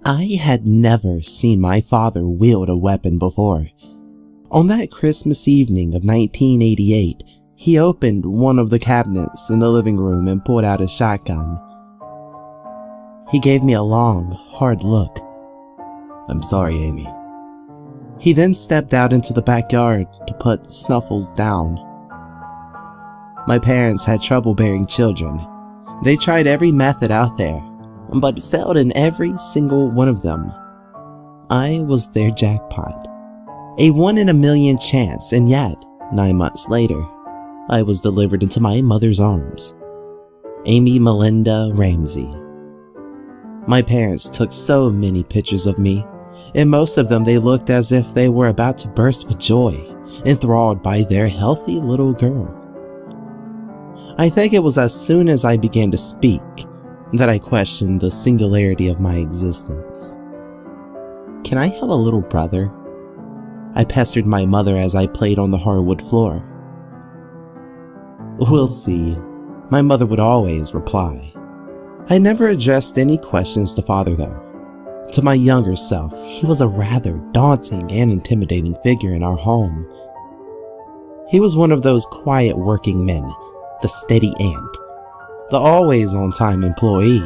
I had never seen my father wield a weapon before. On that Christmas evening of 1988, he opened one of the cabinets in the living room and pulled out a shotgun. He gave me a long, hard look. "I'm sorry, Amy." He then stepped out into the backyard to put Snuffles down. My parents had trouble bearing children. They tried every method out there, but failed in every single one of them. I was their jackpot. A 1 in a million chance, and yet, 9 months later, I was delivered into my mother's arms. Amy Melinda Ramsey. My parents took so many pictures of me. In most of them, they looked as if they were about to burst with joy, enthralled by their healthy little girl. I think it was as soon as I began to speak that I questioned the singularity of my existence. "Can I have a little brother?" I pestered my mother as I played on the hardwood floor. "We'll see," my mother would always reply. I never addressed any questions to father though. To my younger self, he was a rather daunting and intimidating figure in our home. He was one of those quiet working men, the steady ant, the always on-time employee.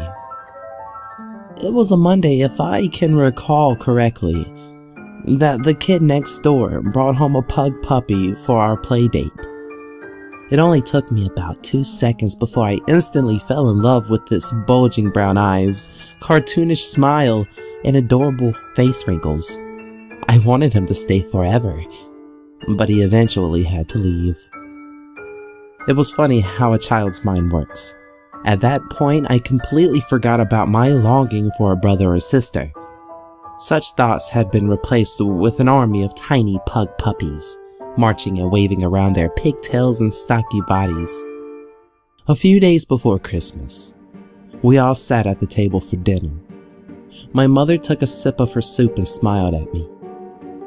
It was a Monday, if I can recall correctly, that the kid next door brought home a pug puppy for our play date. It only took me about 2 seconds before I instantly fell in love with its bulging brown eyes, cartoonish smile, and adorable face wrinkles. I wanted him to stay forever, but he eventually had to leave. It was funny how a child's mind works. At that point, I completely forgot about my longing for a brother or sister. Such thoughts had been replaced with an army of tiny pug puppies, marching and waving around their pigtails and stocky bodies. A few days before Christmas, we all sat at the table for dinner. My mother took a sip of her soup and smiled at me.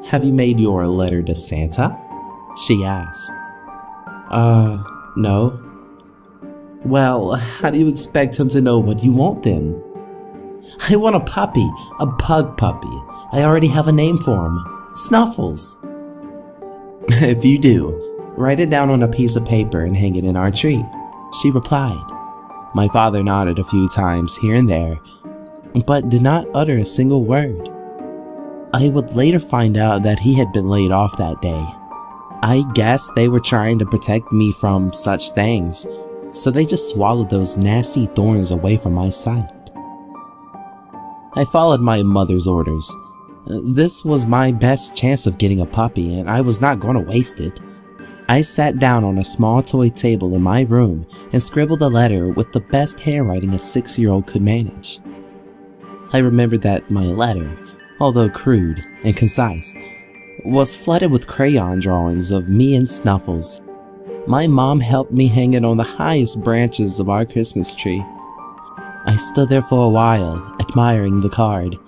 "Have you made your letter to Santa?" she asked. No." "Well, how do you expect him to know what you want then?" "I want a puppy, a pug puppy. I already have a name for him, Snuffles." "If you do, write it down on a piece of paper and hang it in our tree," she replied. My father nodded a few times here and there, but did not utter a single word. I would later find out that he had been laid off that day. I guess they were trying to protect me from such things, so they just swallowed those nasty thorns away from my sight. I followed my mother's orders. This was my best chance of getting a puppy, and I was not going to waste it. I sat down on a small toy table in my room and scribbled a letter with the best handwriting a 6-year-old could manage. I remembered that my letter, although crude and concise, was flooded with crayon drawings of me and Snuffles. My mom helped me hang it on the highest branches of our Christmas tree. I stood there for a while, admiring the card,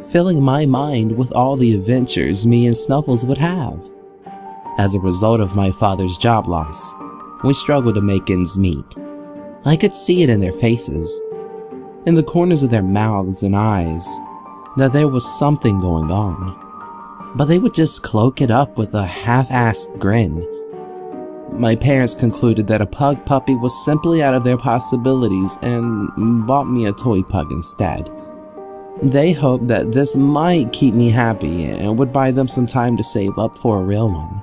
filling my mind with all the adventures me and Snuffles would have. As a result of my father's job loss, we struggled to make ends meet. I could see it in their faces, in the corners of their mouths and eyes, that there was something going on. But they would just cloak it up with a half-assed grin. My parents concluded that a pug puppy was simply out of their possibilities and bought me a toy pug instead. They hoped that this might keep me happy and would buy them some time to save up for a real one.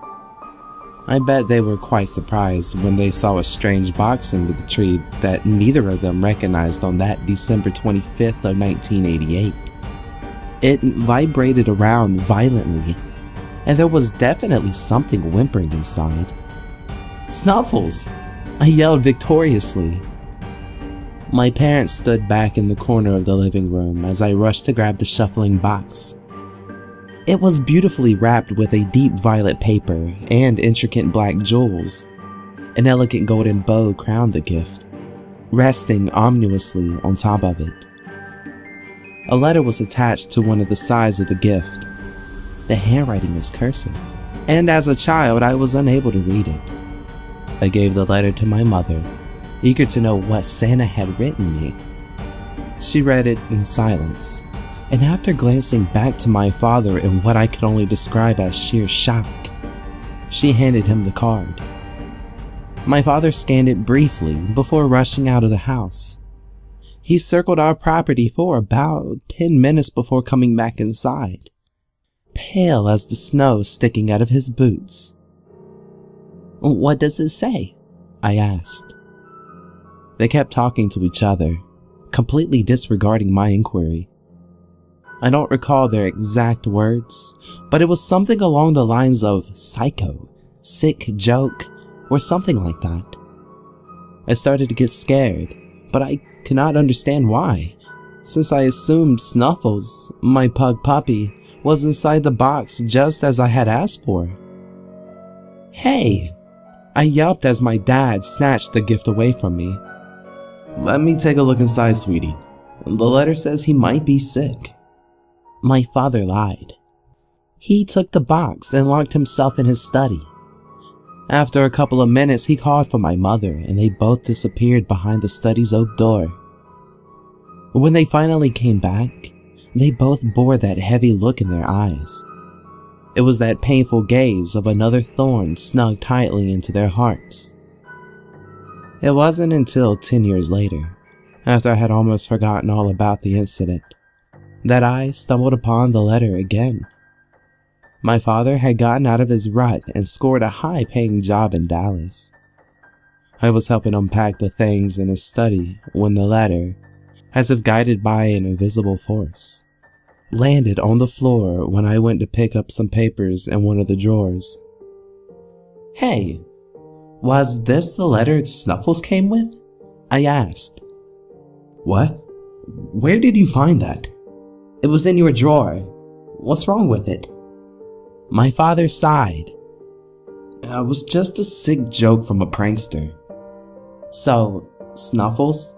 I bet they were quite surprised when they saw a strange box under the tree that neither of them recognized on that December 25th of 1988. It vibrated around violently, and there was definitely something whimpering inside. "Snuffles!" I yelled victoriously. My parents stood back in the corner of the living room as I rushed to grab the shuffling box. It was beautifully wrapped with a deep violet paper and intricate black jewels. An elegant golden bow crowned the gift, resting ominously on top of it. A letter was attached to one of the sides of the gift. The handwriting was cursive, and as a child I was unable to read it. I gave the letter to my mother, eager to know what Santa had written me. She read it in silence, and after glancing back to my father in what I could only describe as sheer shock, she handed him the card. My father scanned it briefly before rushing out of the house. He circled our property for about 10 minutes before coming back inside, pale as the snow sticking out of his boots. "What does it say?" I asked. They kept talking to each other, completely disregarding my inquiry. I don't recall their exact words, but it was something along the lines of psycho, sick joke, or something like that. I started to get scared, but I could not understand why, since I assumed Snuffles, my pug puppy, was inside the box just as I had asked for. "Hey!" I yelped as my dad snatched the gift away from me. "Let me take a look inside, sweetie. The letter says he might be sick." My father lied. He took the box and locked himself in his study. After a couple of minutes, he called for my mother, and they both disappeared behind the study's oak door. When they finally came back, they both bore that heavy look in their eyes. It was that painful gaze of another thorn snug tightly into their hearts. It wasn't until 10 years later, after I had almost forgotten all about the incident, that I stumbled upon the letter again. My father had gotten out of his rut and scored a high-paying job in Dallas. I was helping unpack the things in his study when the letter, as if guided by an invisible force, landed on the floor when I went to pick up some papers in one of the drawers. "Hey, was this the letter Snuffles came with?" I asked. "What? Where did you find that?" "It was in your drawer. What's wrong with it?" My father sighed. "It was just a sick joke from a prankster." "So, Snuffles?"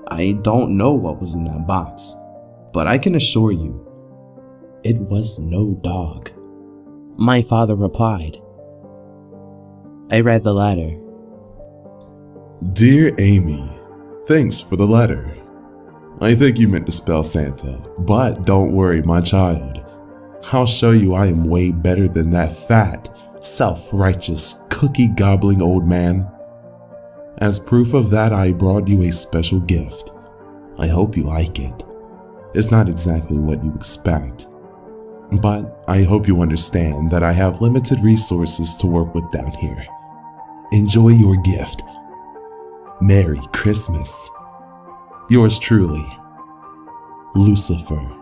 "I don't know what was in that box, but I can assure you, it was no dog," my father replied. I read the letter. Dear Amy, thanks for the letter. I think you meant to spell Santa, but don't worry, my child. I'll show you I am way better than that fat, self-righteous, cookie-gobbling old man. As proof of that, I brought you a special gift. I hope you like it. It's not exactly what you expect, but I hope you understand that I have limited resources to work with down here. Enjoy your gift. Merry Christmas. Yours truly, Lucifer.